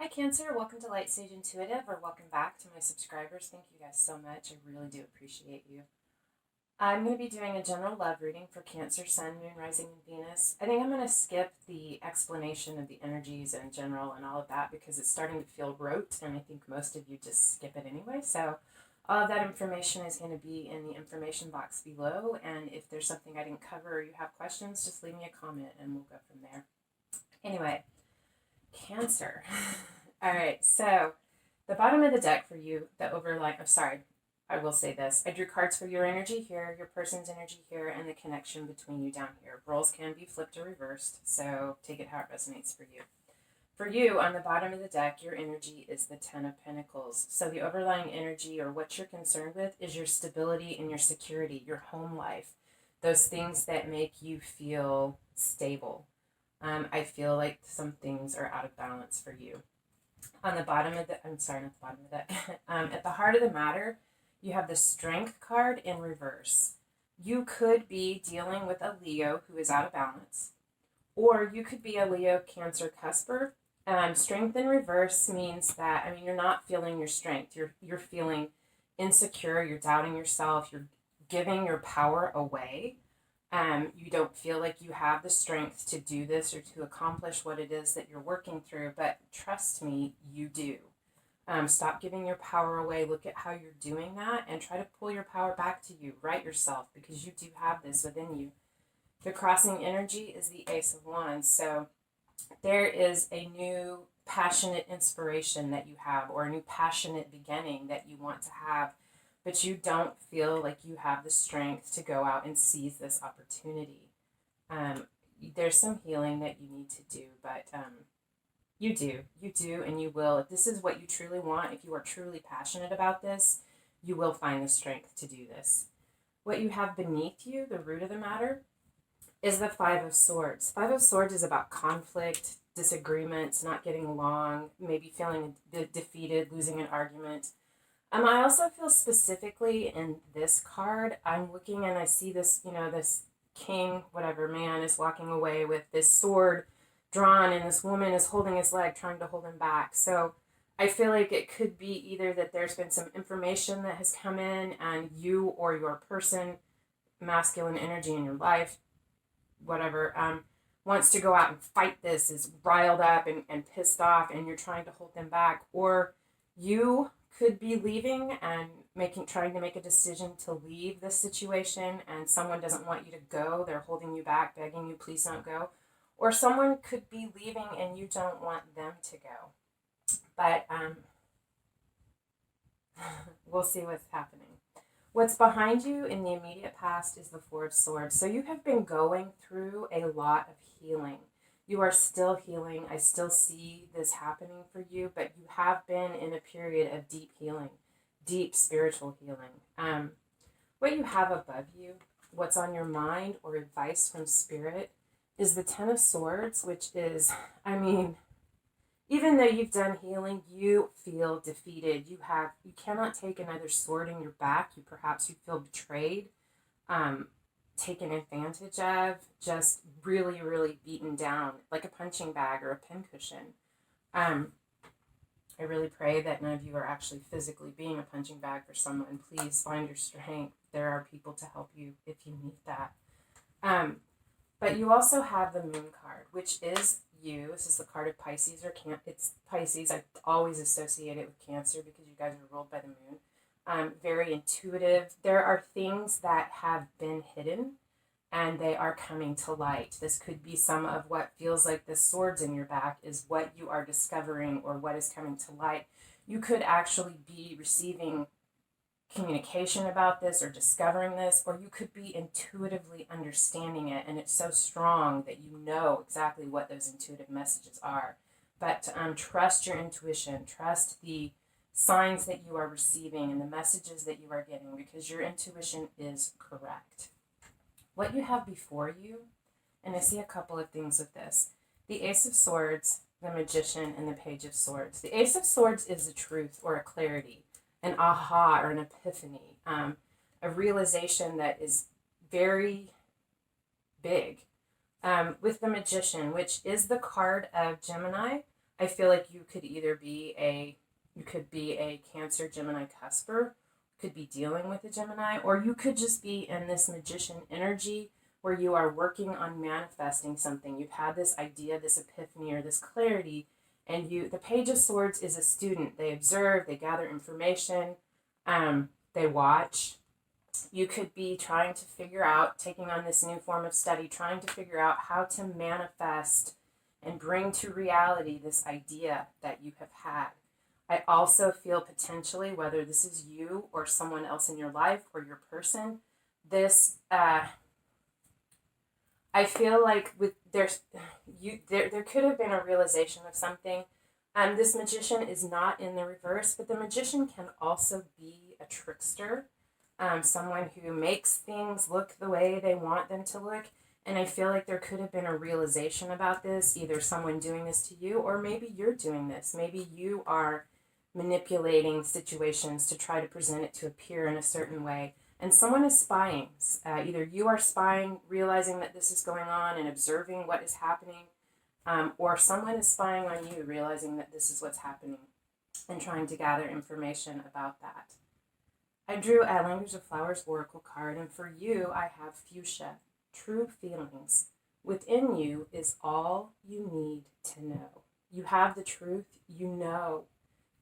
Hi Cancer, welcome to lightsageintuitive, or welcome back to my subscribers. Thank you guys so much. I really do appreciate you. I'm going to be doing a general love reading for Cancer, Sun, Moon, Rising, and Venus. I think I'm going to skip the explanation of the energies in general and all of that because it's starting to feel rote, and I think most of you just skip it anyway. So all of that information is going to be in the information box below, and if there's something I didn't cover or you have questions, just leave me a comment and we'll go from there. Anyway, Cancer. All right, so the bottom of the deck for you, the overline, I will say this. I drew cards for your energy here, your person's energy here, and the connection between you down here. Roles can be flipped or reversed, so take it how it resonates for you. For you, on the bottom of the deck, your energy is the Ten of Pentacles. So the overlying energy, or what you're concerned with, is your stability and your security, your home life, those things that make you feel stable. I feel like some things are out of balance for you. On the bottom of the, I'm sorry, not the bottom of that. At the heart of the matter, you have the Strength card in reverse. You could be dealing with a Leo who is out of balance, or you could be a Leo Cancer cusper. Strength in reverse means that, you're not feeling your strength. You're feeling insecure. You're doubting yourself. You're giving your power away. You don't feel like you have the strength to do this or to accomplish what it is that you're working through, but trust me, you do. Stop giving your power away. Look at how you're doing that and try to pull your power back to you, right yourself, because you do have this within you. The crossing energy is the Ace of Wands. So there is a new passionate inspiration that you have, or a new passionate beginning that you want to have, but you don't feel like you have the strength to go out and seize this opportunity. There's some healing that you need to do, but you do, and you will. If this is what you truly want, if you are truly passionate about this, you will find the strength to do this. What you have beneath you, the root of the matter, is the Five of Swords. Five of Swords is about conflict, disagreements, not getting along, maybe feeling defeated, losing an argument. I also feel specifically in this card, I'm looking and I see this, this king, whatever, man is walking away with this sword drawn, and this woman is holding his leg, trying to hold him back. So I feel like it could be either that there's been some information that has come in, and you or your person, masculine energy in your life, whatever, wants to go out and fight this, is riled up and pissed off, and you're trying to hold them back. Or you could be leaving and trying to make a decision to leave this situation, and someone doesn't want you to go. They're holding you back, begging you, please don't go. Or someone could be leaving and you don't want them to go. But we'll see what's happening. What's behind you in the immediate past is the Four of Swords. So you have been going through a lot of healing. You are still healing. I still see this happening for you, but you have been in a period of deep healing, deep spiritual healing. What you have above you, what's on your mind or advice from Spirit, is the Ten of Swords, which is, even though you've done healing, you feel defeated. You cannot take another sword in your back. You feel betrayed, taken advantage of, just really, really beaten down, like a punching bag or a pincushion. I really pray that none of you are actually physically being a punching bag for someone. Please find your strength. There are people to help you if you need that. But you also have the Moon card, which is you. This is the card of Pisces, it's Pisces. I always associate it with Cancer because you guys are ruled by the moon. Very intuitive. There are things that have been hidden and they are coming to light. This could be some of what feels like the swords in your back is what you are discovering or what is coming to light. You could actually be receiving communication about this or discovering this, or you could be intuitively understanding it, and it's so strong that you know exactly what those intuitive messages are. But trust your intuition, trust the signs that you are receiving and the messages that you are getting, because your intuition is correct. What you have before you, and I see a couple of things with this, the Ace of Swords, the Magician, and the Page of Swords. The Ace of Swords is a truth or a clarity, an aha or an epiphany, a realization that is very big. With the Magician, which is the card of Gemini, I feel like you could either be a Cancer Gemini cusper, could be dealing with a Gemini, or you could just be in this magician energy where you are working on manifesting something. You've had this idea, this epiphany, or this clarity, and the Page of Swords is a student. They observe, they gather information, they watch. You could be trying to figure out, taking on this new form of study, trying to figure out how to manifest and bring to reality this idea that you have had. I also feel potentially, whether this is you or someone else in your life or your person, this I feel like there could have been a realization of something. This magician is not in the reverse, but the magician can also be a trickster, someone who makes things look the way they want them to look. And I feel like there could have been a realization about this, either someone doing this to you, or maybe you're doing this. Maybe you are manipulating situations to try to present it to appear in a certain way. And someone is spying. Either you are spying, realizing that this is going on and observing what is happening, or someone is spying on you, realizing that this is what's happening and trying to gather information about that. I drew a Language of Flowers Oracle card, and for you, I have Fuchsia, True Feelings. Within you is all you need to know. You have the truth, you know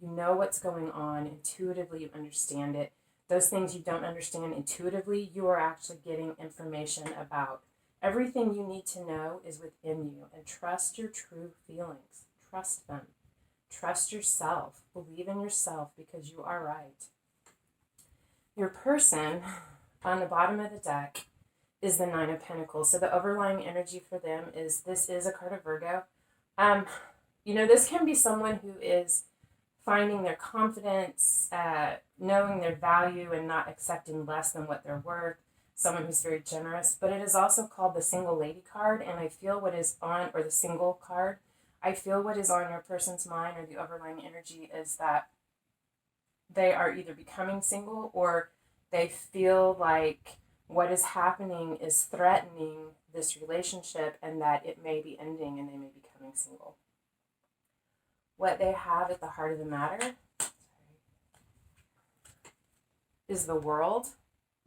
what's going on. Intuitively, you understand it. Those things you don't understand intuitively, you are actually getting information about. Everything you need to know is within you. And trust your true feelings. Trust them. Trust yourself. Believe in yourself, because you are right. Your person on the bottom of the deck is the Nine of Pentacles. So the overlying energy for them is, this is a card of Virgo. This can be someone who is finding their confidence, knowing their value and not accepting less than what they're worth, someone who's very generous. But it is also called the Single Lady card, and I feel what is on, or the Single card, I feel what is on your person's mind, or the overlying energy, is that they are either becoming single, or they feel like what is happening is threatening this relationship and that it may be ending and they may be becoming single. What they have at the heart of the matter is the World,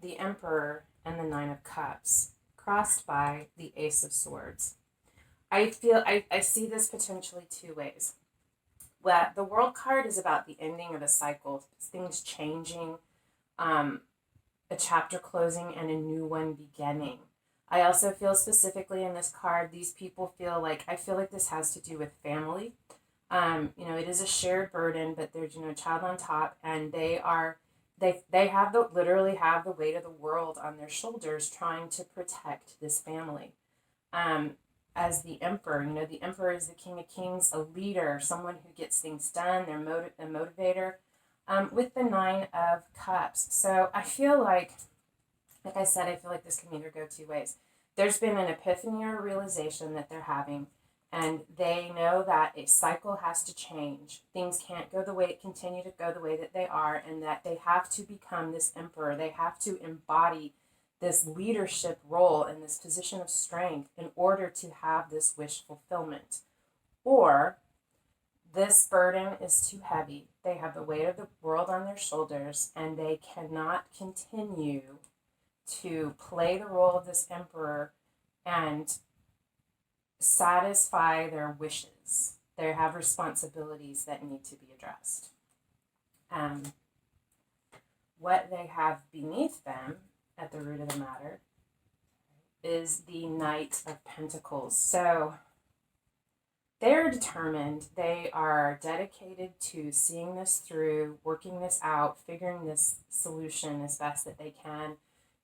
the Emperor, and the Nine of Cups, crossed by the Ace of Swords. I see this potentially two ways. Well, the World card is about the ending of a cycle, things changing, a chapter closing and a new one beginning. I also feel specifically in this card, these people feel like, I feel like this has to do with family. It is a shared burden, but there's, a child on top, and they literally have the weight of the world on their shoulders trying to protect this family. As the Emperor, the Emperor is the King of Kings, a leader, someone who gets things done, they're a motivator, with the Nine of Cups. So I feel like I said, I feel like this can either go two ways. There's been an epiphany or realization that they're having, and they know that a cycle has to change. Things can't continue to go the way that they are, and that they have to become this Emperor. They have to embody this leadership role in this position of strength in order to have this wish fulfillment. Or this burden is too heavy. They have the weight of the world on their shoulders, and they cannot continue to play the role of this Emperor and satisfy their wishes. They have responsibilities that need to be addressed. What they have beneath them, at the root of the matter, is the Knight of Pentacles. So they're determined. They are dedicated to seeing this through, working this out, figuring this solution as best that they can,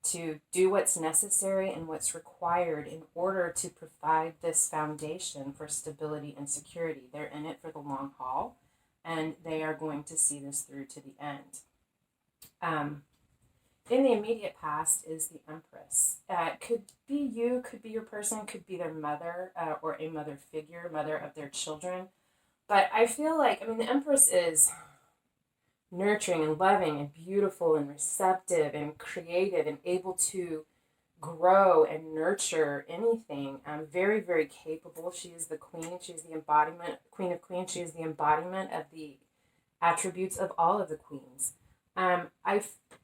to do what's necessary and what's required in order to provide this foundation for stability and security. They're in it for the long haul, and they are going to see this through to the end. In the immediate past is the Empress. Could be you, could be your person, could be their mother, or a mother figure, mother of their children. But I feel like, the Empress is nurturing and loving and beautiful and receptive and creative and able to grow and nurture anything. Very, very capable. She is the queen. She is the embodiment, queen of queens. She is the embodiment of the attributes of all of the queens.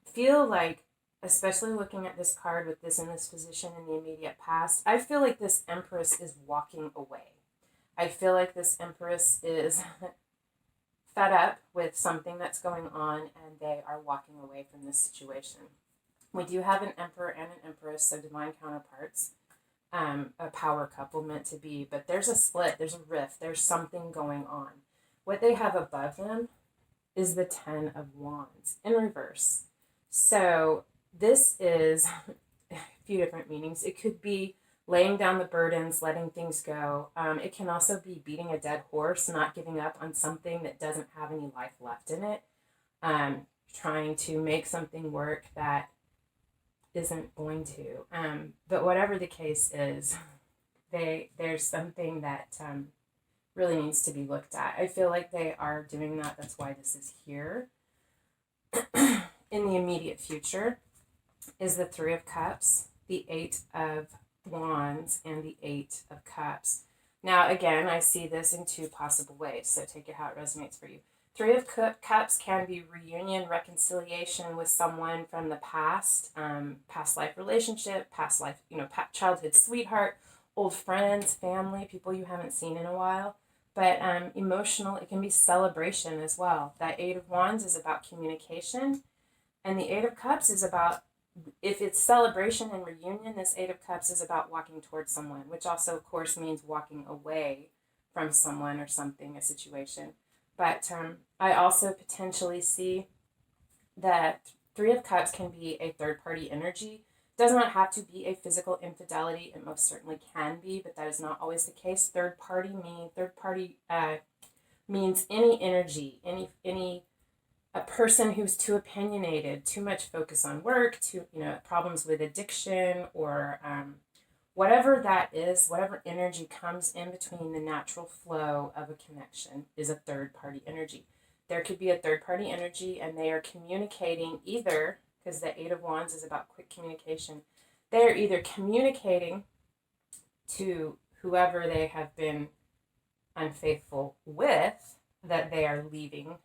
Feel like, especially looking at this card with this in this position in the immediate past, I feel like this Empress is walking away. I feel like this Empress is fed up with something that's going on and they are walking away from this situation. We do have an Emperor and an Empress, so divine counterparts, a power couple meant to be, but there's a split, there's a rift, there's something going on. What they have above them is the Ten of Wands in reverse. So this is a few different meanings. It could be laying down the burdens, letting things go. It can also be beating a dead horse, not giving up on something that doesn't have any life left in it. Trying to make something work that isn't going to. But whatever the case is, there's something that really needs to be looked at. I feel like they are doing that. That's why this is here. In the immediate future is the Three of Cups, the Eight of Wands, and the Eight of Cups. Now, again, I see this in two possible ways, so take it how it resonates for you. Three of Cups can be reunion, reconciliation with someone from the past, past life relationship, past life, childhood sweetheart, old friends, family, people you haven't seen in a while. But emotional, it can be celebration as well. That Eight of Wands is about communication, and the Eight of Cups is about, if it's celebration and reunion, this Eight of Cups is about walking towards someone, which also, of course, means walking away from someone or something, a situation. But I also potentially see that Three of Cups can be a third-party energy. It does not have to be a physical infidelity. It most certainly can be, but that is not always the case. Third-party means any energy, any a person who's too opinionated, too much focus on work, problems with addiction, or whatever that is, whatever energy comes in between the natural flow of a connection is a third-party energy. There could be a third-party energy and they are communicating either, because the Eight of Wands is about quick communication, they are either communicating to whoever they have been unfaithful with that they are leaving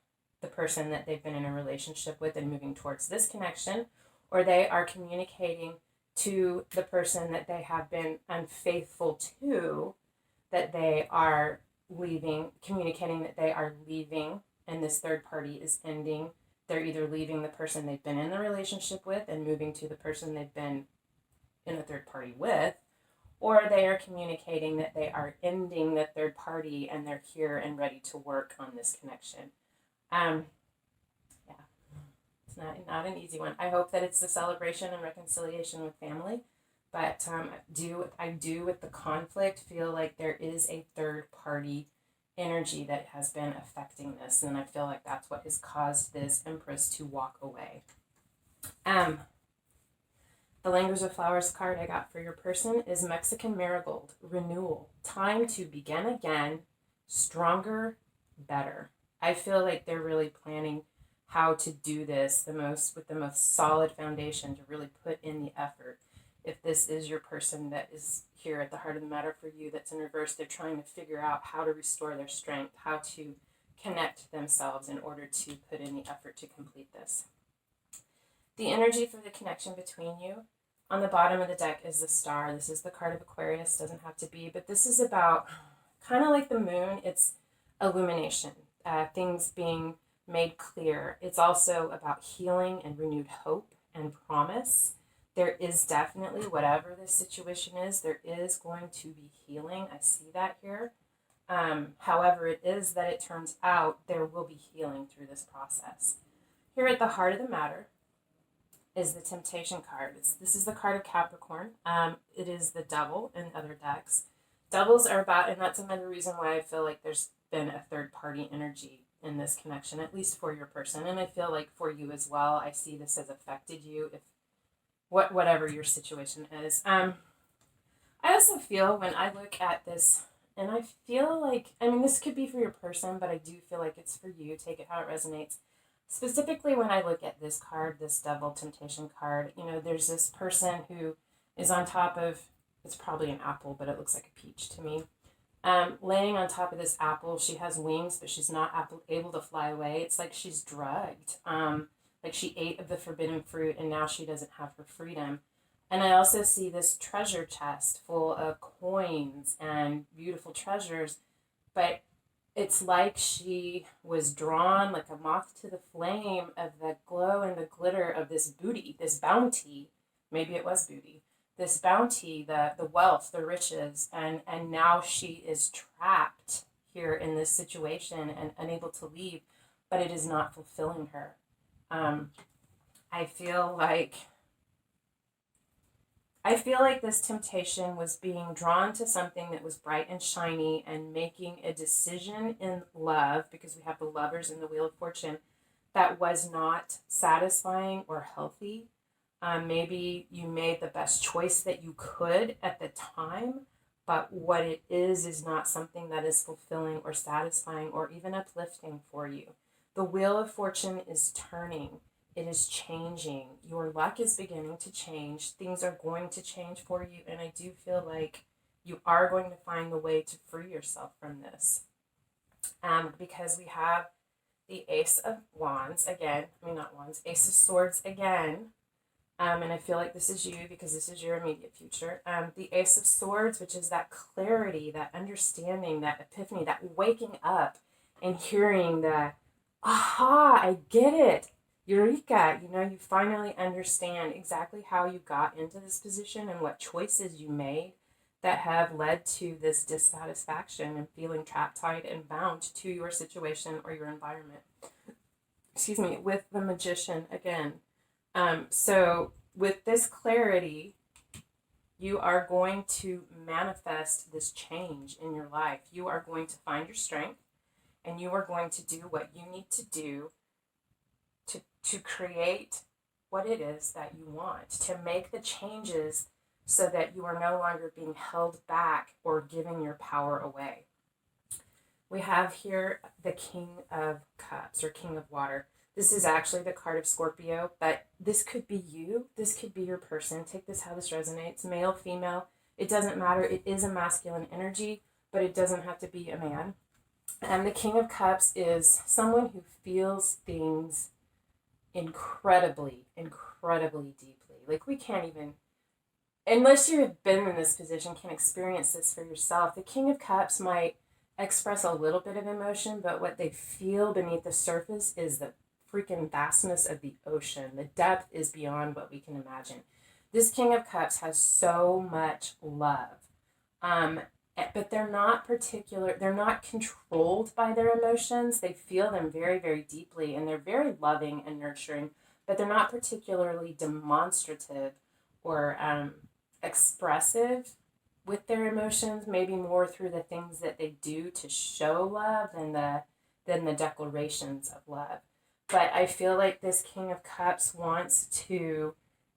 the person that they've been in a relationship with and moving towards this connection, or they are communicating to the person that they have been unfaithful to, that they are leaving, communicating that they are leaving, and this third party is ending. They're either leaving the person they've been in the relationship with and moving to the person they've been in the third party with, or they are communicating that they are ending the third party and they're here and ready to work on this connection. It's not an easy one. I hope that it's the celebration and reconciliation with family, but I do with the conflict feel like there is a third party energy that has been affecting this, and I feel like that's what has caused this Empress to walk away. The Language of Flowers card I got for your person is Mexican Marigold, renewal, time to begin again, stronger, better. I feel like they're really planning how to do this with the most solid foundation, to really put in the effort. If this is your person that is here at the heart of the matter for you, that's in reverse, they're trying to figure out how to restore their strength, how to connect themselves in order to put in the effort to complete this. The energy for the connection between you, on the bottom of the deck is the Star. This is the card of Aquarius, doesn't have to be, but this is about, kind of like the moon, it's illumination, things being made clear. It's also about healing and renewed hope and promise. There is definitely, whatever this situation is, there is going to be healing. I see that here. However it is that it turns out, there will be healing through this process. Here at the heart of the matter is the Temptation card. This is the card of Capricorn. It is the Devil in other decks. Devils are about, and that's another reason why I feel like there's been a third party energy in this connection, at least for your person, and I feel like for you as well. I see this has affected you, if whatever your situation is. I also feel when I look at this, and I feel like, this could be for your person, but I do feel like it's for you. Take it how it resonates. Specifically when I look at this card, this Devil Temptation card, there's this person who is on top of, it's probably an apple, but it looks like a peach to me. Laying on top of this apple, she has wings, but she's not able to fly away. It's like she's drugged. Like she ate of the forbidden fruit and now she doesn't have her freedom. And I also see this treasure chest full of coins and beautiful treasures, but it's like she was drawn like a moth to the flame of the glow and the glitter of this booty, this bounty. Maybe it was booty. This bounty, the wealth, the riches, and now she is trapped here in this situation and unable to leave, but it is not fulfilling her. Um, I feel like I feel like this temptation was being drawn to something that was bright and shiny and making a decision in love, because we have the lovers in the Wheel of Fortune, that was not satisfying or healthy. Maybe you made the best choice that you could at the time, but what it is not something that is fulfilling or satisfying or even uplifting for you. The Wheel of Fortune is turning. It is changing. Your luck is beginning to change. Things are going to change for you. And I do feel like you are going to find the way to free yourself from this. Because we have the Ace of Wands again. Not Wands, Ace of Swords again. And I feel like this is you because this is your immediate future. The Ace of Swords, which is that clarity, that understanding, that epiphany, that waking up and hearing that, aha, I get it. Eureka, you finally understand exactly how you got into this position and what choices you made that have led to this dissatisfaction and feeling trapped, tied, and bound to your situation or your environment. Excuse me, with the Magician again. So with this clarity, you are going to manifest this change in your life. You are going to find your strength and you are going to do what you need to do to create what it is that you want, to make the changes so that you are no longer being held back or giving your power away. We have here the King of Cups or King of Water. This is actually the card of Scorpio, but this could be you. This could be your person. Take this how this resonates. Male, female, it doesn't matter. It is a masculine energy, but it doesn't have to be a man. And the King of Cups is someone who feels things incredibly, incredibly deeply. Like we can't even, unless you have been in this position, can experience this for yourself. The King of Cups might express a little bit of emotion, but what they feel beneath the surface is the freaking vastness of the ocean. The depth is beyond what we can imagine. This King of Cups has so much love. But they're not controlled by their emotions. They feel them very, very deeply, and they're very loving and nurturing, but they're not particularly demonstrative or expressive with their emotions, maybe more through the things that they do to show love than the declarations of love. But I feel like this King of Cups wants to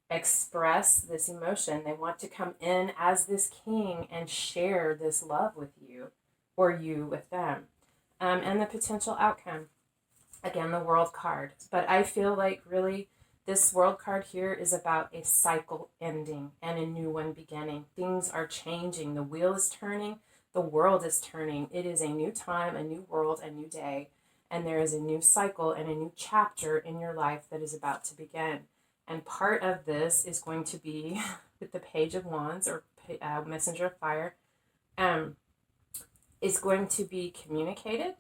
express this emotion. They want to come in as this king and share this love with you or you with them. And the potential outcome. Again, the World card. But I feel like really this World card here is about a cycle ending and a new one beginning. Things are changing. The wheel is turning. The world is turning. It is a new time, a new world, a new day. And there is a new cycle and a new chapter in your life that is about to begin. And part of this is going to be with the Page of Wands or Messenger of Fire, is going to be communicated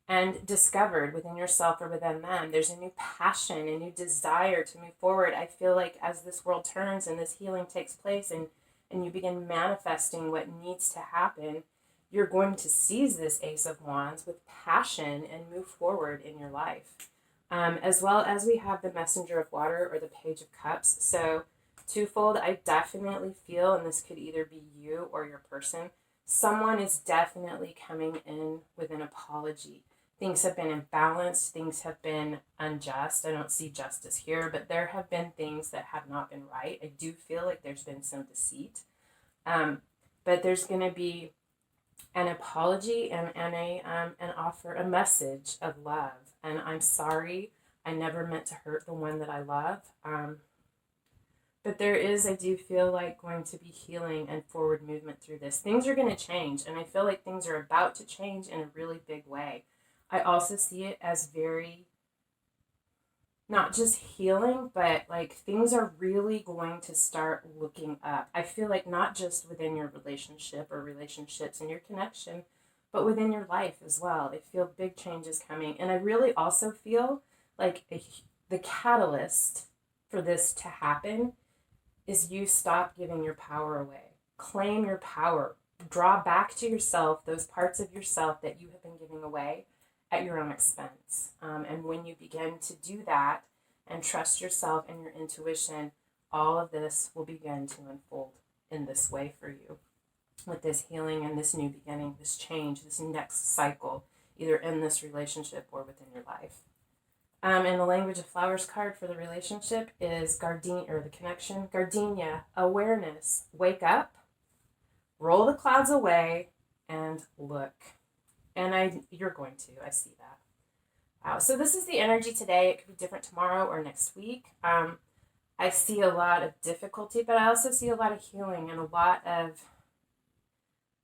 and discovered within yourself or within them. There's a new passion, a new desire to move forward. I feel like as this world turns and this healing takes place and you begin manifesting what needs to happen, you're going to seize this Ace of Wands with passion and move forward in your life. As well as we have the Messenger of Water or the Page of Cups. So twofold, I definitely feel, and this could either be you or your person, someone is definitely coming in with an apology. Things have been imbalanced. Things have been unjust. I don't see justice here, but there have been things that have not been right. I do feel like there's been some deceit. But there's going to be an apology and an offer, a message of love. And I'm sorry, I never meant to hurt the one that I love. But there is, I do feel like, going to be healing and forward movement through this. Things are going to change, and I feel like things are about to change in a really big way. I also see it as very, not just healing, but like things are really going to start looking up. I feel like not just within your relationship or relationships and your connection, but within your life as well. I feel big changes coming. And I really also feel like the catalyst for this to happen is you stop giving your power away. Claim your power. Draw back to yourself those parts of yourself that you have been giving away at your own expense. And when you begin to do that and trust yourself and your intuition, all of this will begin to unfold in this way for you, with this healing and this new beginning, this change, this next cycle, either in this relationship or within your life. And the language of flowers card for the relationship is the connection, gardenia, awareness, wake up, roll the clouds away, and look. And you're going to, I see that. So this is the energy today. It could be different tomorrow or next week. I see a lot of difficulty, but I also see a lot of healing and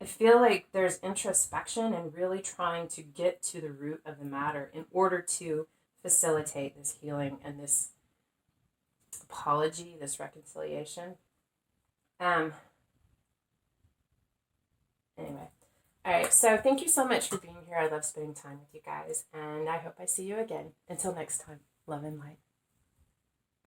I feel like there's introspection and really trying to get to the root of the matter in order to facilitate this healing and this apology, this reconciliation. Anyway. All right, so thank you so much for being here. I love spending time with you guys, and I hope I see you again. Until next time, love and light.